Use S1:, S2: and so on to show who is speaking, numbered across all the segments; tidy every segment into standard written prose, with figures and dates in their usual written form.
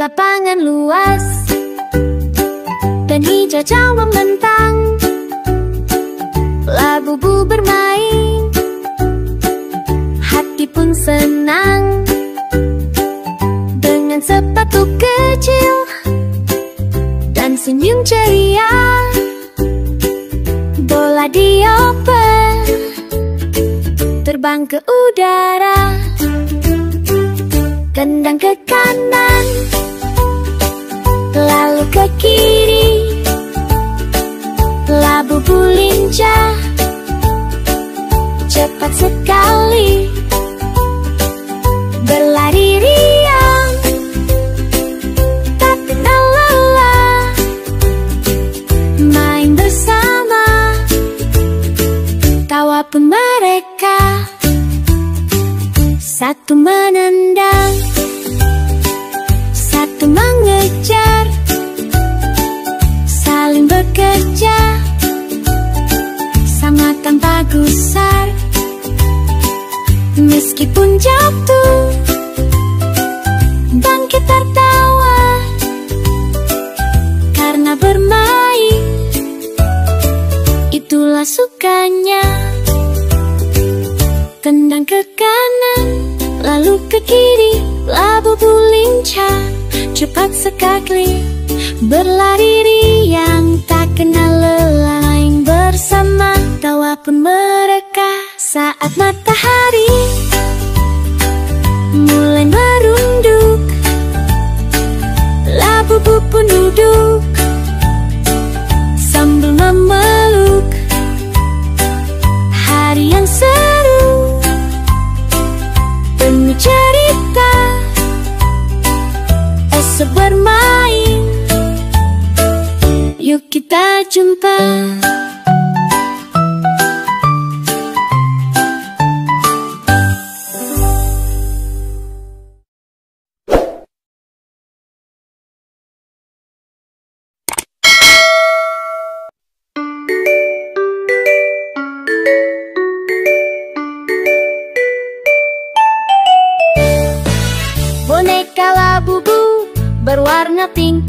S1: lapangan luas dan hijau membentang, labu-labu bermain, hati pun senang. Dengan sepatu kecil dan senyum ceria, bola dioper terbang ke udara. Tendang ke kanan, lalu ke kiri, labu-labu lincah, cepat sekali berlari riang, tak kenal lelah, main bersama, tawa pun mereka. Satu menendang, satu mengejar, saling bekerja, sama tanpa gusar. Meskipun jatuh, bangkit tertawa, karena bermain itulah sukanya. Tendang ke kanan, lalu ke kiri, labu-labu lincah, cepat sekali berlari riang, tak kenal lelah, main bersama, tawa pun mereka. Saat matahari mulai merunduk, labu-labu pun duduk sambil memeluk. Hari yang seru, penuh cerita, esok bermain, yuk kita jumpa. Boneka labu-labu berwarna pink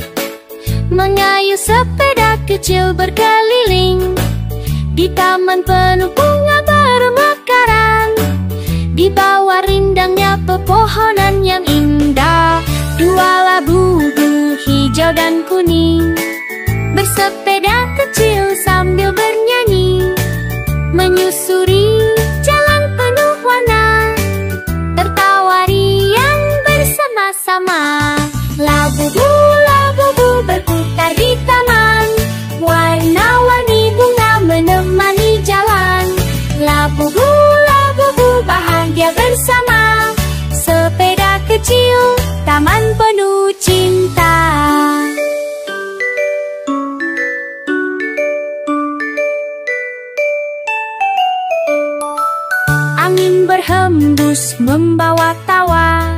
S1: mengayuh sepeda kecil berkeliling di taman penuh bunga bermekaran, di bawah rindangnya pepohonan yang indah. Dua labu-labu hijau dan kuning bersepeda kecil sambil bernyanyi, menyusuri jalan penuh warna, tertawa riang bersama-sama. Labu-labu berputar di taman, warna-warni bunga menemani jalan. Labu-labu bahagia bersama, sepeda kecil, taman penuh cinta. Angin berhembus membawa tawa,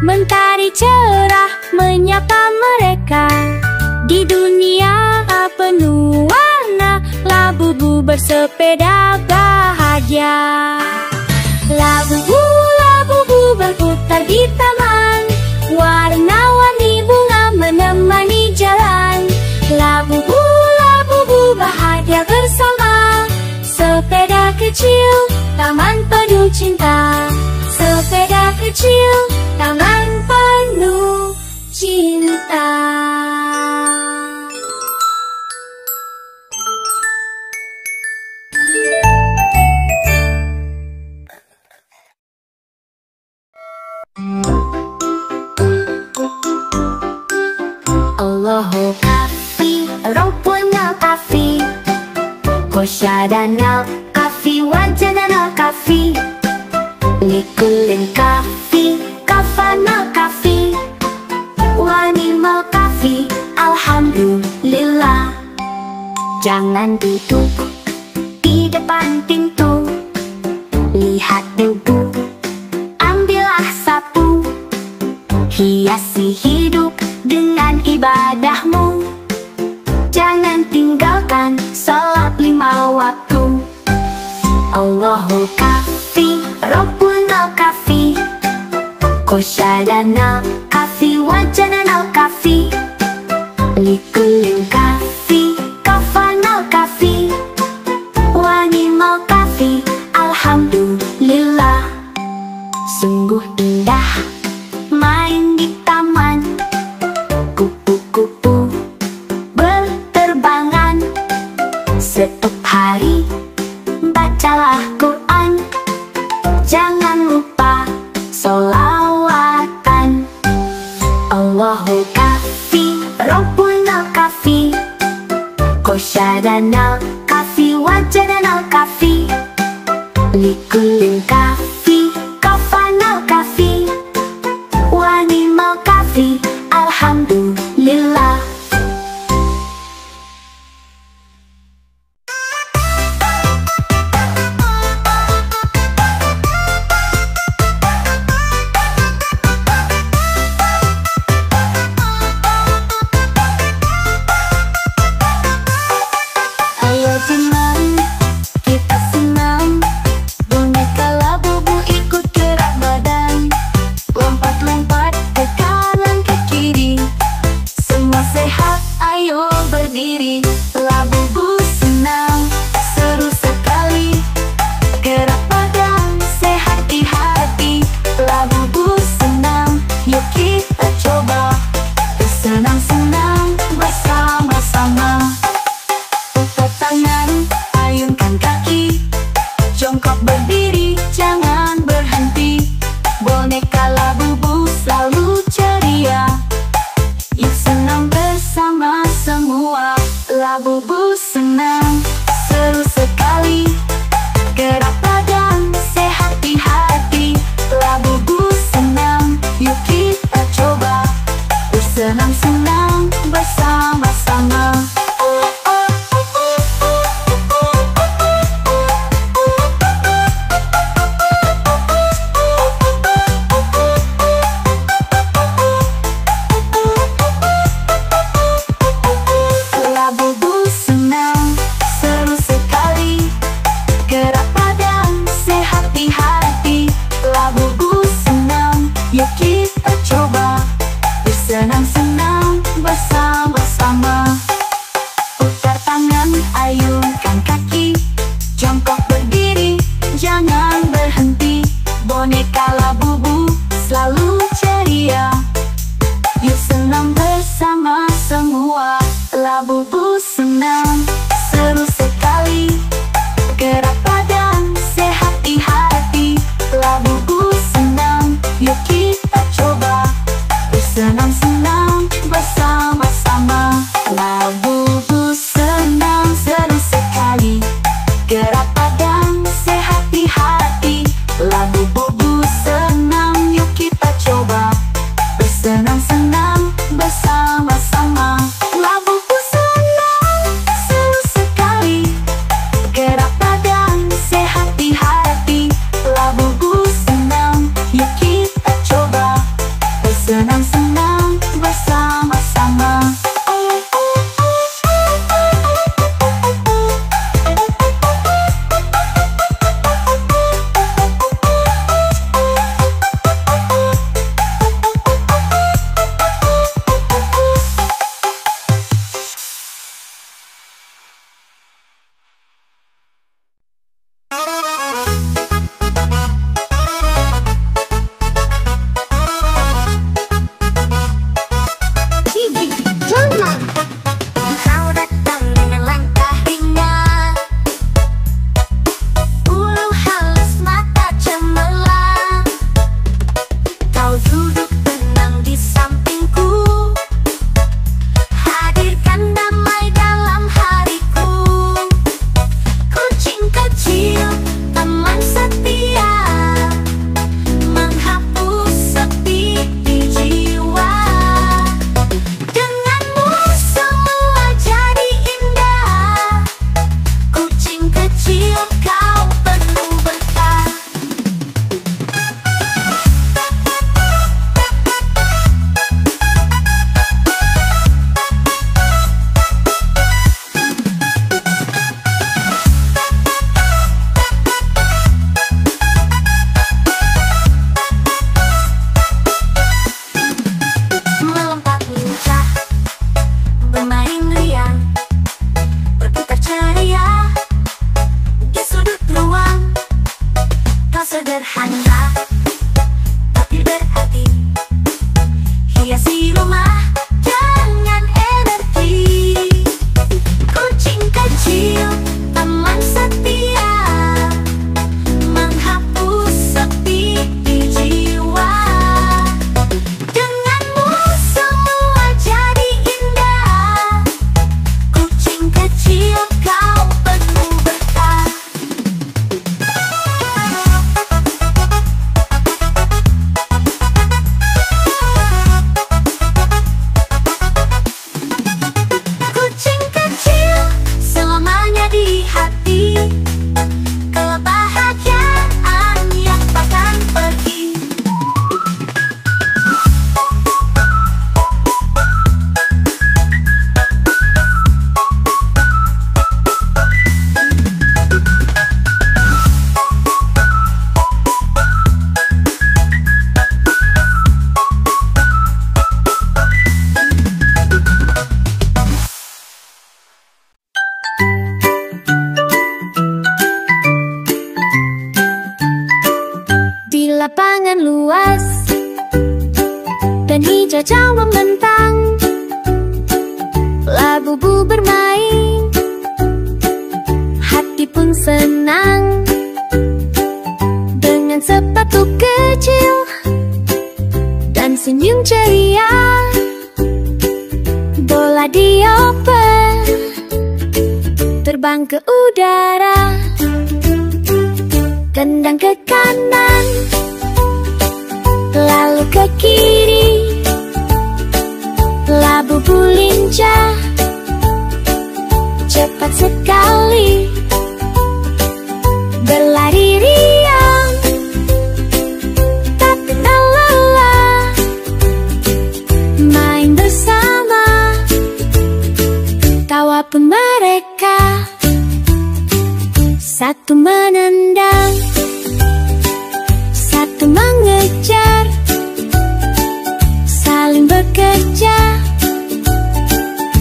S1: mentari cerah menyapa mereka. Di dunia penuh warna, labu-labu bersepeda bahagia. Labu-labu berputar di taman, warna-warni bunga menemani jalan. Labu-labu bahagia bersama, sepeda kecil, taman penuh cinta. Sepeda kecil, taman penuh cinta. Allahu kafi, Rabbuna kafi, Kosyadana kafi, Wajadana kafi, Likulin kafi, Kafana kafi, Wanimal kafi, Alhamdulillah. Jangan duduk di depan pintu, lihat debu, ambillah sapu, hiasi hidup dengan ibadahmu. Jangan tinggalkan salat 5 waktu. Allahu kafi, Rabbuna kafi, Kosyadana kafi, wajan al kafi. Likulin kafi, kafan al kafi. Wani mal kafi, alhamdulillah. Sungguh indah main di taman. Kupu-kupu berterbangan. Setiap hari bacalah Quran. Jangan lupa sholawatan. Allahu kafi, Rabbunal kafi. Qasyadanal kafi, wajadanal kafi. Likulin kafi, kafanal kafi. Wanimal kafi, alhamdulillah. Ayo teman, kita senang. Boneka Labubu ikut gerak badan. Lompat-lompat ke kanan ke kiri. Semua sehat, ayo berdiri. Labubu senang, seru sekali. Gerak badan, sehat di hati. Labubu senang, yuk kita coba. Bersenang-senang bersama-sama. Putar tangan, ayunkan kaki. Jongkok berdiri, jangan berhenti. Boneka Labubu selalu ceria. Yuk senang bersama semua. Labubu senang, seru sekali. Gerak badan, sehat di hati. Labubu senang, yuk kita coba. Bersenang-senang bersama-sama. sederhana tapi berarti. Hiasi rumah dengan energi. Kucing kecil, teman setia, menghapus sepi di jiwa. Denganmu semua jadi indah. Kucing kecil, kau penuh berkah. Kucing kecil selamanya di hati. Kebahagiaan yang takkan pergi. Di lapangan luas dan hijau jauh membentang, labu-labu bermain, hati pun senang. Dengan sepatu kecil dan senyum ceria, bola dioper terbang ke udara. Tendang ke kanan, lalu ke kiri, labu-labu lincah, cepat sekali, berlari riang, tak kenal lelah, main bersama, tawa pun mereka. Satu menendang, satu mengejar, saling bekerja,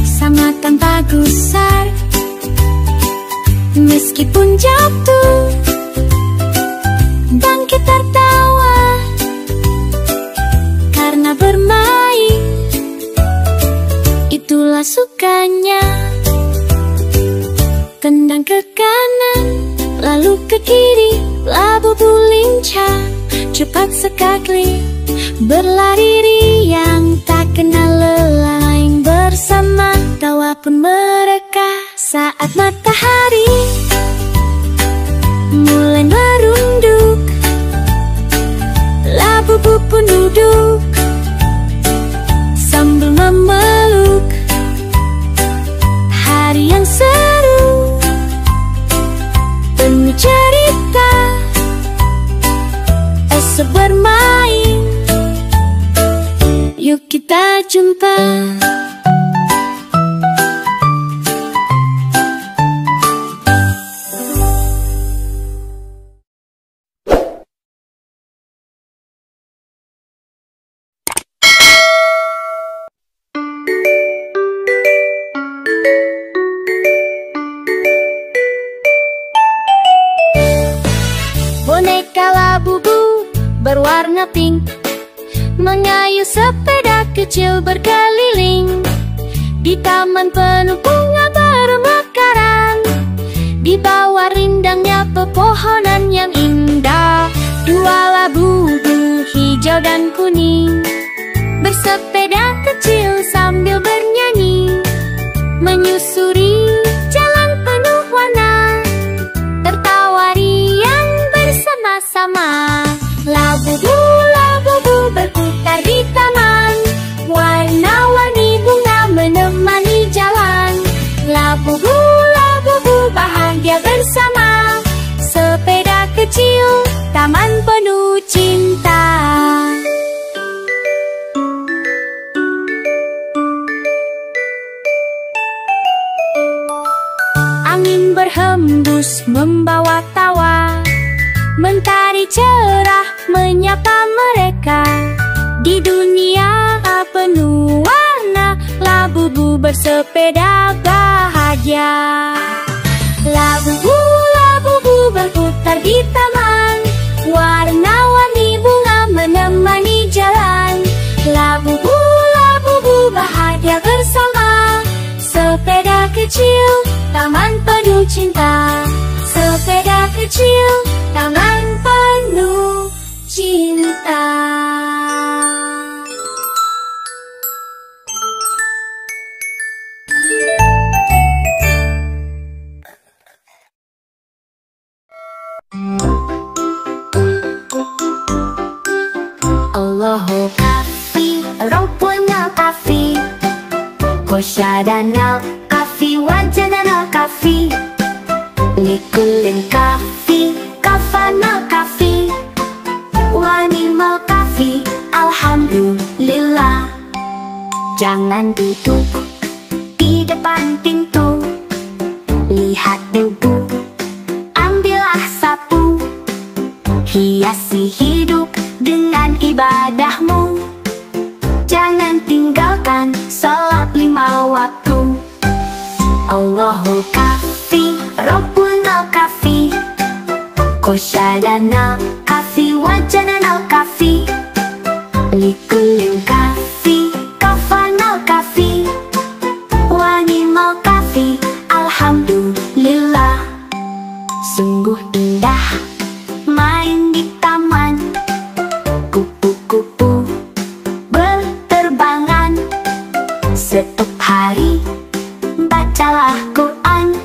S1: sama tanpa gusar. Meskipun jatuh, bangkit tertawa, karena bermain, itulah sukanya. Tendang ke kanan, lalu ke kiri, labu-labu lincah, cepat sekali, berlari riang, tak kenal lelah, main bersama, tawa pun mereka. Saat matahari mulai merunduk, labu-labu pun duduk sambil memeluk. Hari yang seru, penuh cerita, esok bermain, yuk kita jumpa. Boneka labu-labu berwarna pink mengayuh sepeda kecil berkeliling di taman penuh bunga bermekaran. Di bawah rindangnya pepohonan yang indah, dua labu-labu hijau dan kuning bersepeda kecil sambil bernyanyi, menyusuri jalan penuh warna, tertawa riang bersama-sama. Labu-labu berputar di taman, warna-warni bunga menemani jalan. Labu-labu bahagia bersama, sepeda kecil, taman penuh cinta. Angin berhembus membawa tawa, mentari cerah menyapa mereka. Di dunia penuh warna, labu-labu bersepeda bahagia. Labu-labu berputar di taman, warna taman penuh cinta. Sepeda kecil, taman penuh cinta. Allahu kafi, Rabbuna kafi, Kosyadana kafi, wajadana kafi, Likulin kafi, kafana kafi, Wanimal kafi, alhamdulillah. Jangan duduk di depan pintu, lihat debu, ambillah sapu, hiasi hidup dengan ibadahmu. Jangan tinggalkan salat 5 waktu. Allahu kafi, Rabbuna kafi, Kosyadana kafi, wajadana kafi, Likulin kafi, kafana kafi, Wanimal kafi, alhamdulillah. Sungguh indah main di taman, kupu-kupu berterbangan. Setiap hari bacalah Quran,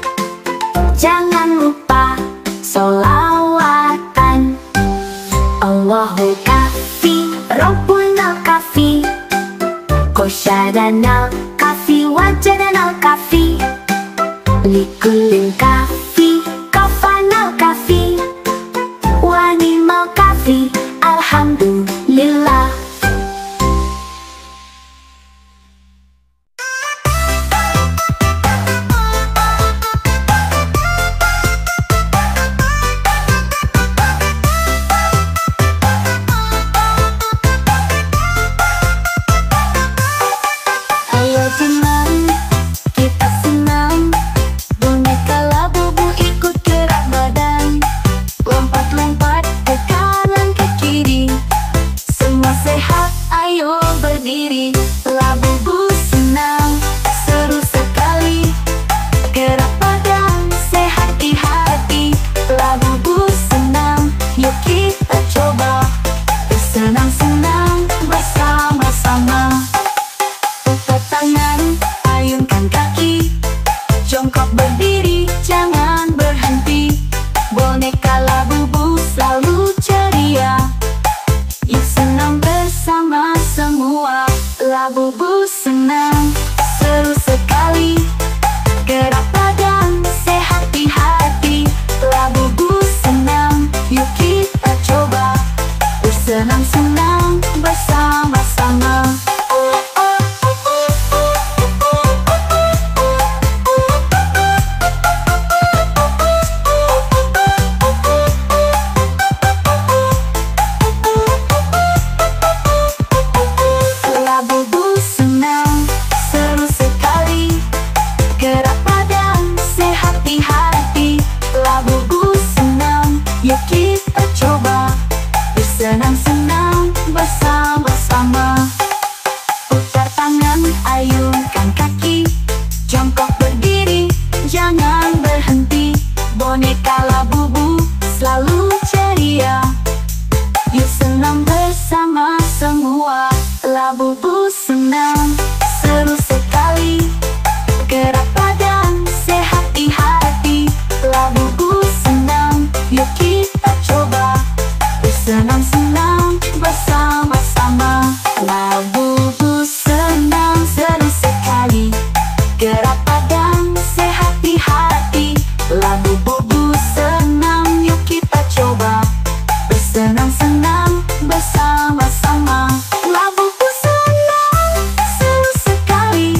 S1: jangan lupa sholawatan. Allahu kafi, Rabbuna kafi, Kosyadana kafi, wajadana kafi, Likulin kafi, kafana kafi, Wanimal kafi, alhamdulillah. Ayo senang, kita senang, boneka labubu ikut gerak badan, lompat-lompat ke kanan ke kiri, semua sehat, ayo berdiri. Labubu senang, seru sekali, gerak badan, sehat di hati. Labubu senang, yuk kita coba, bersenang-senang bersama-sama. Putar tangan, ayunkan kaki, jongkok berdiri, jangan berhenti. Boneka labubu selalu ceria, yuk senang bersama semua. Labubu senang, seru sekali, gerak badan, sehat di hati. Labubu senang, yuk kita coba, bersenang-senang bersama-sama. Labubu senang, seru sekali, gerak badan, sehat di hati. Labubu senang, yuk kita coba, bersenang-senang bersama-sama. Putar tangan, ayunkan kaki, jongkok berdiri, jangan berhenti. Boneka labubu selalu ceria, yuk senang bersama semua. Labubu senang, seru sekali, gerak badan, sehat di hati. Labubu senang, yuk kita coba, bersenang-senang bersama-sama. Labubu senang, seru sekali, gerak badan, sehat di hati. Labubu senang, yuk kita coba, bersenang-senang bersama-sama. Labubu senang, seru sekali,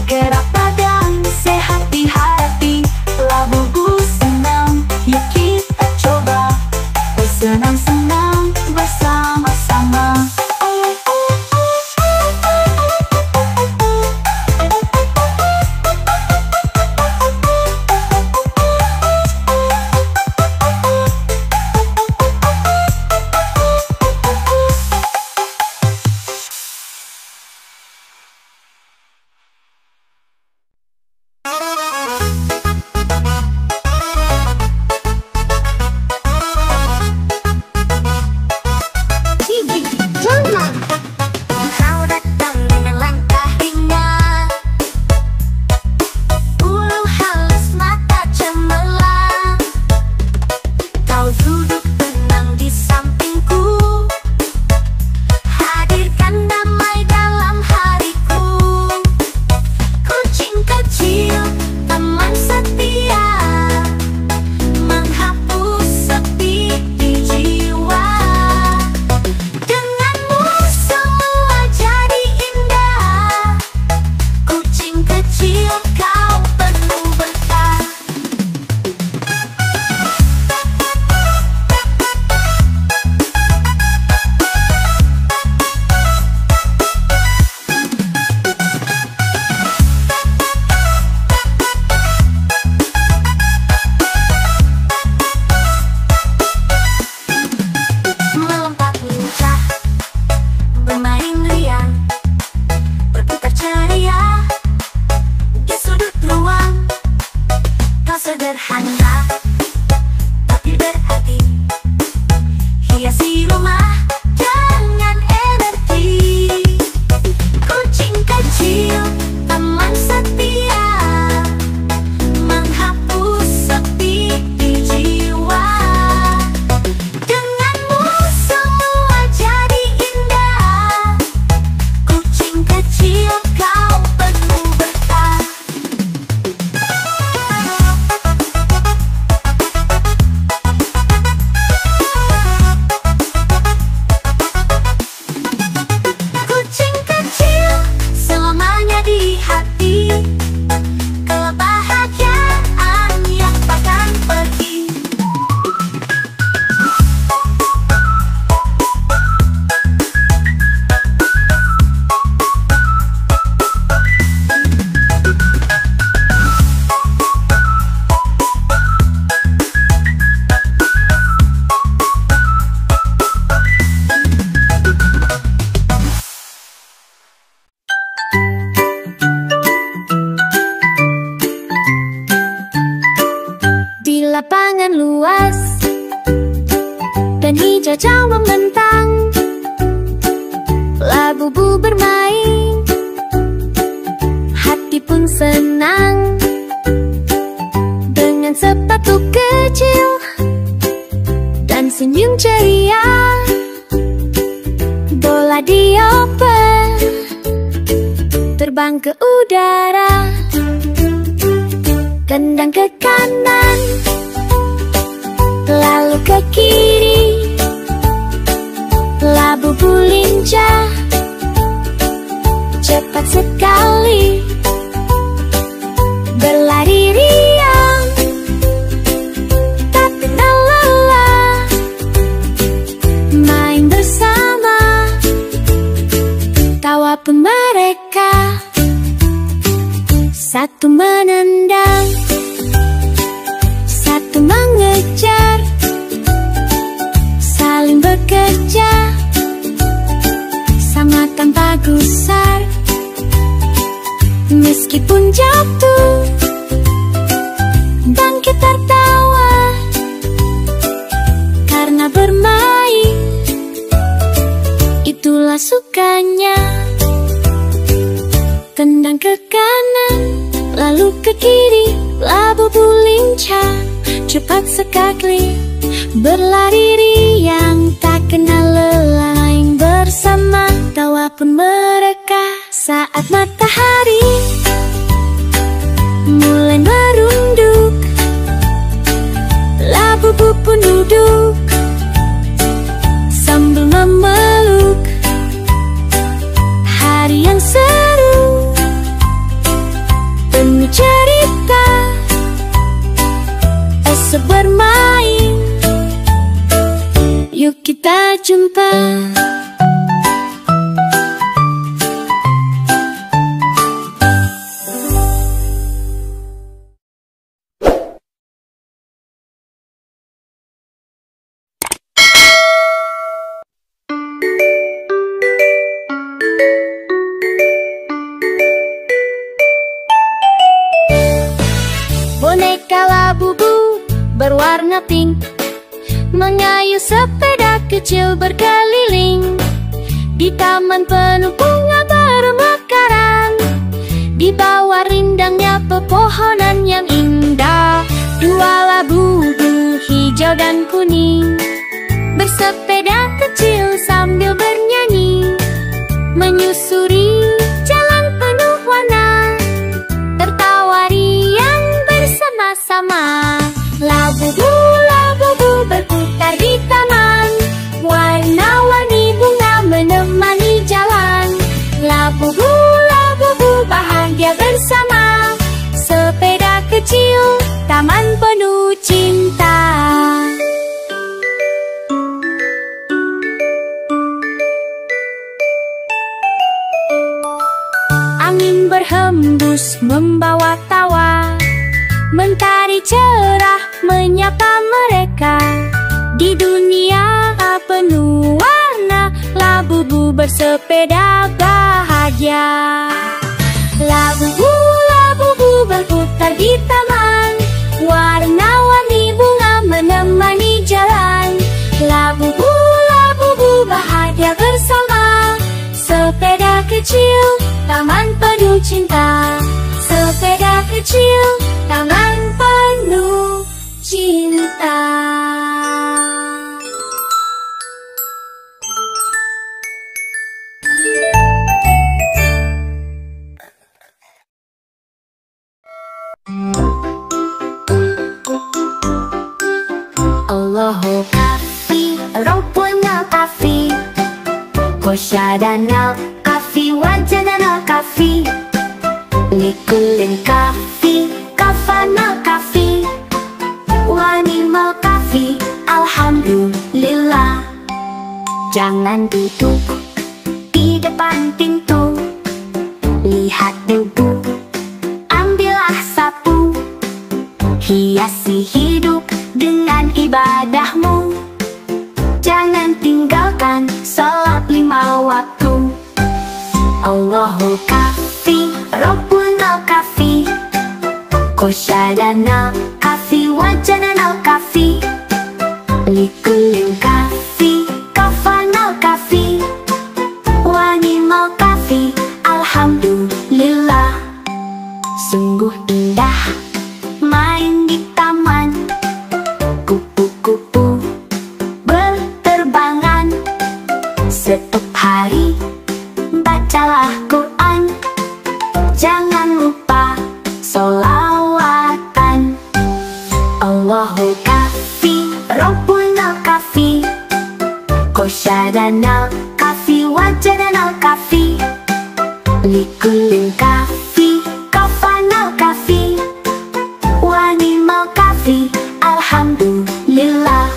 S1: gerak badan, sehat di hati. Labubu senang, yuk kita coba, bersenang-senang bersama-sama.
S2: lapangan luas dan hijau jauh membentang. Labubu bermain, hati pun senang. Dengan sepatu kecil dan senyum ceria, bola dioper terbang ke udara. Tendang ke kanan, lalu ke kiri. Labubu lincah, cepat sekali, berlari riang, tak kenal lelah. Main bersama, tawa pun mereka. Satu menendang, satu mengejar, saling bekerja sama tanpa gusar. Meskipun jatuh, bangkit tertawa, karena bermain itulah sukanya. Tendang ke kanan, lalu ke kiri. Labubu lincah, cepat sekali, berlari riang, tak kenal lelah. Main bersama, tawa pun mereka. Saat matahari mulai merunduk, labubu pun duduk sambil memeluk. Hari yang seru, penuh cerita, esok bermain, yuk kita jumpa. Boneka labubu berwarna pink mengayuh sepeda kecil berkeliling di taman penuh bunga bermekaran, di bawah rindangnya pepohonan yang indah. Dua labubu hijau dan kuning bersepeda kecil sambil bernyanyi, menyusuri jalan penuh warna, tertawa riang bersama-sama. Labubu, labubu berputar di taman, warna-warni bunga menemani jalan. Labubu, labubu bahagia bersama, sepeda kecil, taman penuh cinta. Angin berhembus membawa tawa, mentari cerah menyapa mereka. Di dunia penuh warna, labubu bersepeda bahagia. Labubu, labubu berputar di taman, warna-warni bunga menemani jalan. Labubu, labubu bahagia bersama, sepeda kecil, taman penuh cinta. Sepeda kecil, taman penuh cinta.
S1: Allahu kafi, Rabbuna kafi, Kosyadana kafi, wajadana kafi, Likulin kafi, kafana kafi, wanimal kafi, alhamdulillah. Jangan duduk di depan pintu, lihat debu, ambillah sapu, hiasi hidup dengan ibadahmu. Jangan tinggalkan salat 5 waktu. Allahu kafi, Rabbuna kafi, Kosyadana kafi, wajanan al-kafi. Likulin kafi, kafan al-kafi, wanimal kafi. Alhamdulillah, sungguh indah main di taman. Kupu-kupu berterbangan, setiap hari bacalah Quran. Jangan lupa sholawatan. Allahul kafi, Rabbunal kafi, Qosyadanal kafi, wajadanal kafi. Likulin kafi, kafanal kafi, wanimal kafi. Alhamdulillah.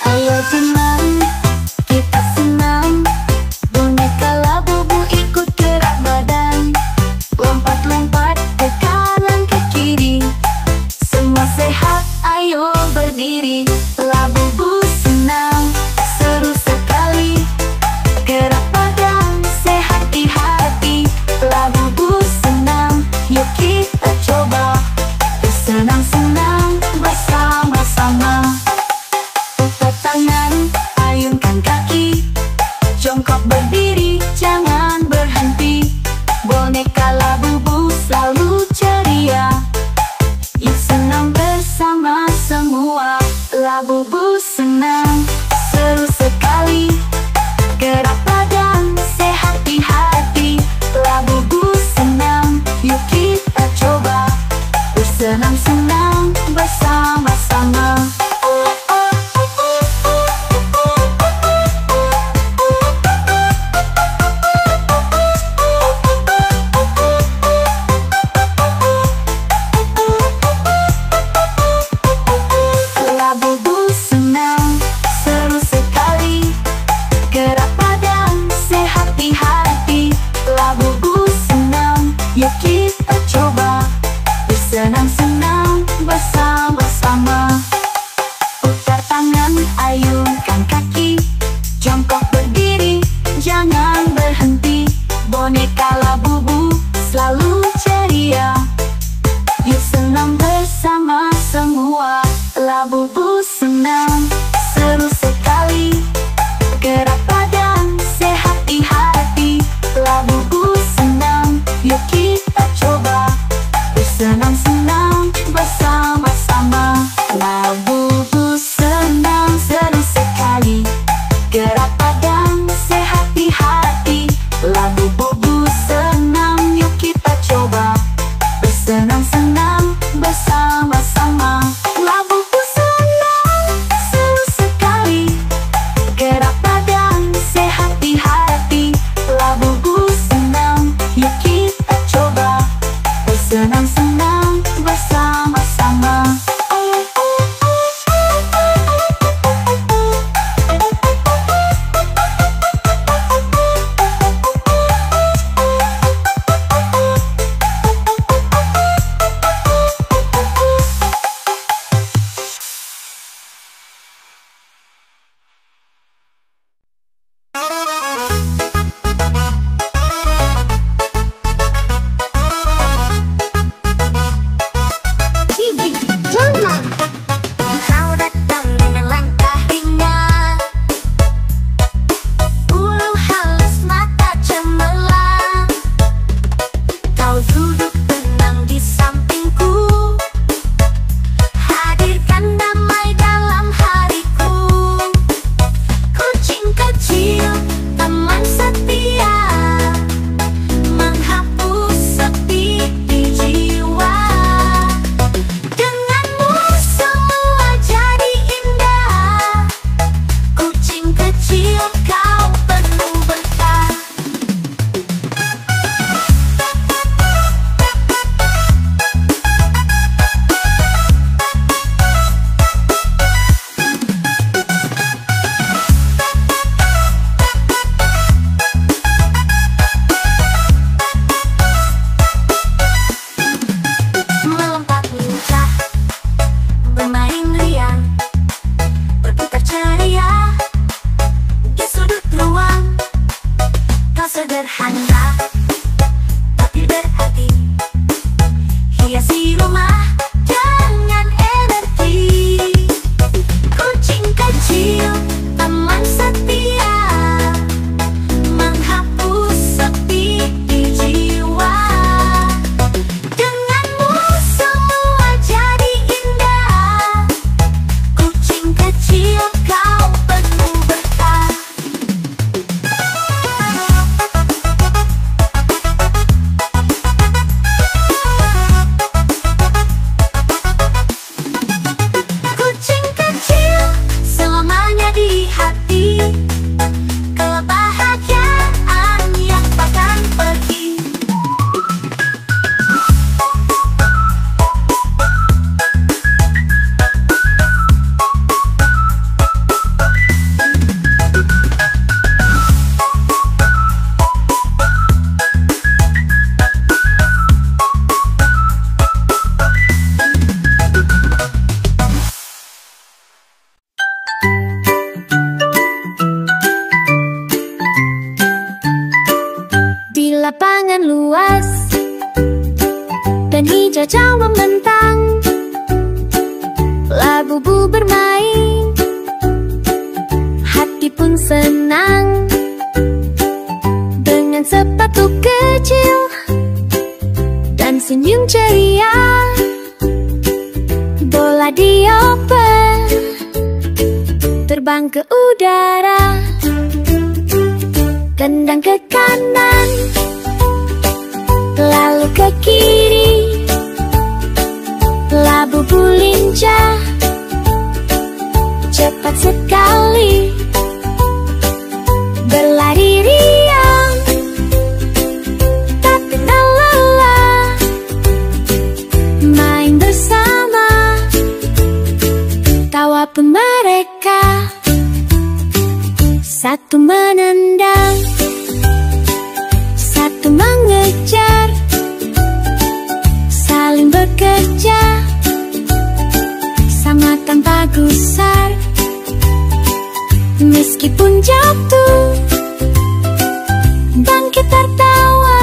S1: Ayo senang, kita senang. Boneka Labubu ikut gerak badan, lompat-lompat ke kanan ke kiri. Semua sehat, ayo berdiri. Labubu senang, seru sekali. Gerak badan, sehat di hati. Labubu senang, yuk kita coba. Bersenang-senang bersama-sama. Putar tangan, ayunkan kaki. Jongkok berdiri, jangan berhenti. Boneka Labubu selalu ceria. Yuk senang bersama semua. Labubu senang, seru sekali. Gerak badan, sehat di hati. Labubu senang, yuk kita coba. Bersenang-senang bersama-sama. Labubu senang,
S2: saja membentang, labu-bu bermain, hati pun senang. Dengan sepatu kecil dan senyum ceria, bola dioper terbang ke udara. Tendang ke kanan, lalu ke kiri, labu-bu lincah, cepat sekali berlari riang, tak kenal lelah, main bersama, tawa pun mereka. Satu menendang, satu mengejar, saling bekerja, sama tanpa gusar. Meskipun jatuh, bangkit tertawa,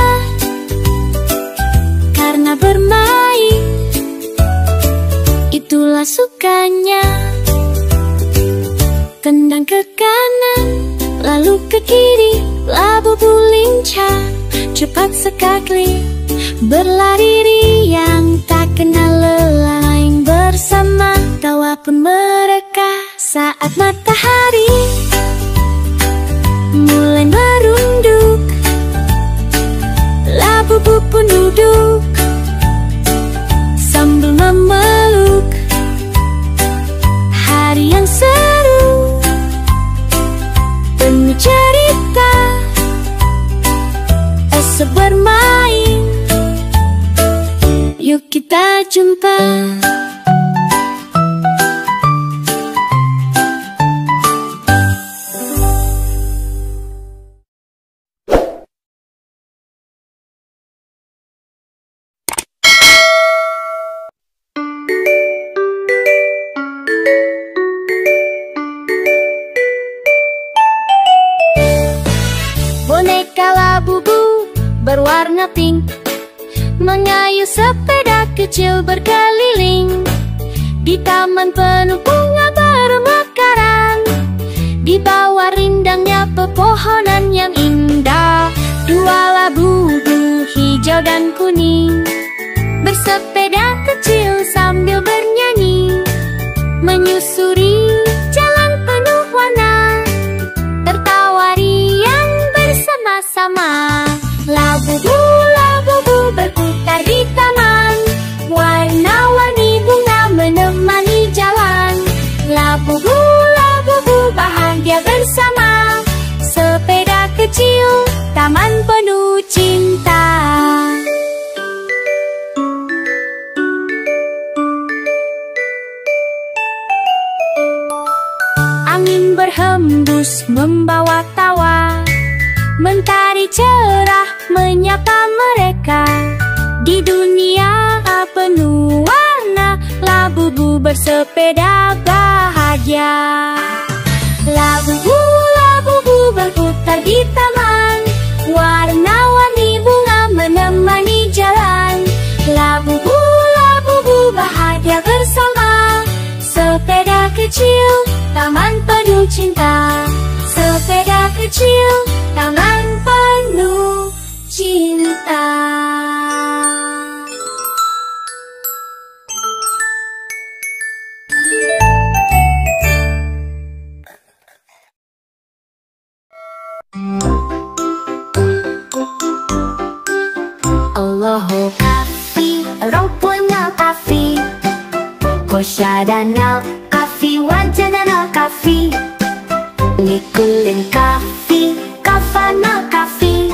S2: karena bermain itulah sukanya. Tendang ke kanan, lalu ke kiri, labu-bu lincah, cepat sekali berlari riang, tak kenal lelah, main bersama, tawa pun mereka. Saat matahari mulai merunduk, labu-bu pun duduk sambil memeluk. Hari yang seru, penuh cerita, esok bermain, yuk kita jumpa. Boneka labu-bu berwarna pink mengayuh sepeda kecil berkeliling di taman penuh bunga bermekaran, di bawah rindangnya pepohonan yang indah. Dua labu-bu hijau dan kuning bersepeda kecil sambil bernyanyi, menyusuri jalan penuh warna, tertawa riang bersama-sama. Labu-bu, labu-bu berputar di taman, warna-warni bunga menemani jalan. Labu-bu, labu-bu bahagia bersama, sepeda kecil, taman penuh cinta. Angin berhembus membawa tawa, mentari cerah menyapa mereka. Di dunia penuh warna, labu-bu bersepeda bahagia. Labu-bu, labu-bu berputar di taman, warna-warni bunga menemani jalan. Labu-bu, labu-bu bahagia bersama, sepeda kecil, taman penuh cinta. Sepeda kecil, taman penuh cinta. Allahu kafi, Rabbuna kafi, Kosyadana kafi, Wajadana kafi, Likulin kafi, Kafana kafi,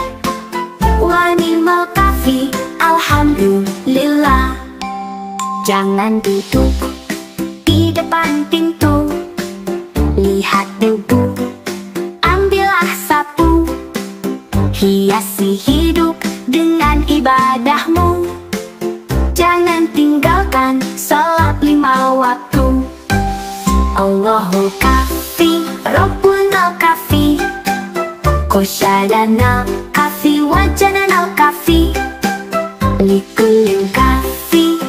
S2: Wanimal kafi, Alhamdulillah. Jangan duduk di depan pintu, lihat debu, ambillah sapu, hiasi hidup dengan ibadahmu. Jangan tinggalkan salat 5 waktu. Allahu kafi, Rabbuna kafi, Kosyadana kafi, Wajadana kafi, Likulin kafi, kafi.